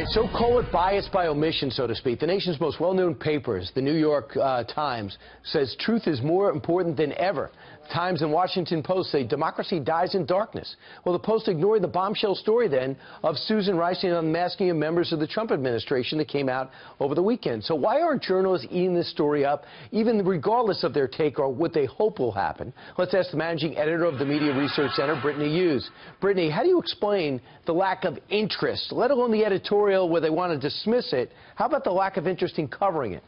So call it bias by omission, so to speak. The nation's most well-known papers, the New York Times, says truth is more important than ever. Times and Washington Post say democracy dies in darkness. Well, the Post ignored the bombshell story then of Susan Rice and unmasking of members of the Trump administration that came out over the weekend. So why aren't journalists eating this story up, even regardless of their take or what they hope will happen? Let's ask the managing editor of the Media Research Center, Brittany Hughes. Brittany, how do you explain the lack of interest, let alone the editorial where they want to dismiss it? How about the lack of interest in covering it?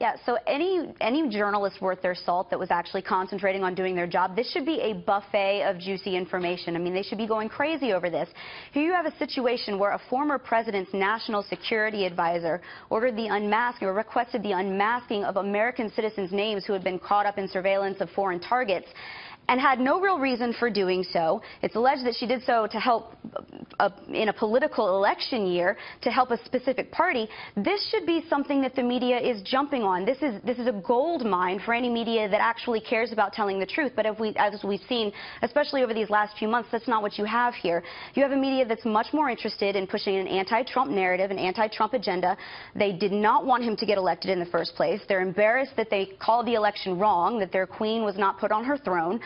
Yeah, so any journalist worth their salt that was actually concentrating on doing their job, this should be a buffet of juicy information. I mean, they should be going crazy over this. Here you have a situation where a former president's national security advisor ordered the unmasking or requested the unmasking of American citizens' names who had been caught up in surveillance of foreign targets, and had no real reason for doing so. It's alleged that she did so to help in a political election year, to help a specific party. This should be something that the media is jumping on. This is a gold mine for any media that actually cares about telling the truth. But as we've seen, especially over these last few months, that's not what you have here. You have a media that's much more interested in pushing an anti-Trump narrative, an anti-Trump agenda. They did not want him to get elected in the first place. They're embarrassed that they called the election wrong, that their queen was not put on her throne.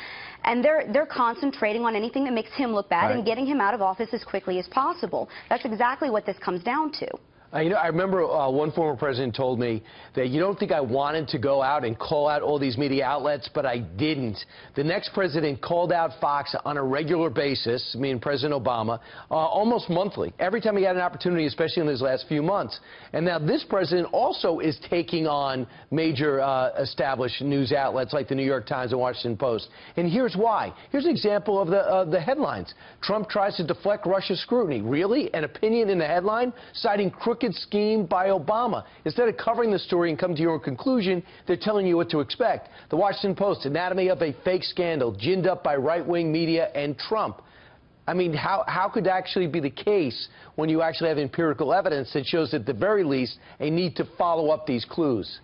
And they're concentrating on anything that makes him look bad and getting him out of office as quickly as possible. That's exactly what this comes down to. You know, I remember one former president told me that you don't think I wanted to go out and call out all these media outlets, but I didn't. The next president called out Fox on a regular basis, meaning President Obama, almost monthly, every time he had an opportunity, especially in his last few months. And now this president also is taking on major established news outlets like the New York Times and Washington Post. And here's why. Here's an example of the headlines. Trump tries to deflect Russia's scrutiny. Really? An opinion in the headline citing crooked scheme by Obama. Instead of covering the story and come to your own conclusion, they're telling you what to expect. The Washington Post, anatomy of a fake scandal, ginned up by right-wing media and Trump. I mean, how could that actually be the case when you actually have empirical evidence that shows at the very least a need to follow up these clues?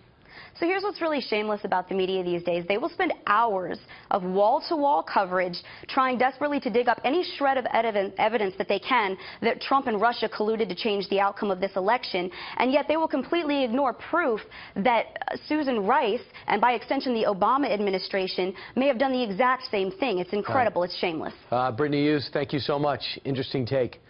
So here's what's really shameless about the media these days. They will spend hours of wall-to-wall coverage trying desperately to dig up any shred of evidence that they can that Trump and Russia colluded to change the outcome of this election, and yet they will completely ignore proof that Susan Rice, and by extension the Obama administration, may have done the exact same thing. It's incredible. It's shameless. Brittany Hughes, thank you so much. Interesting take.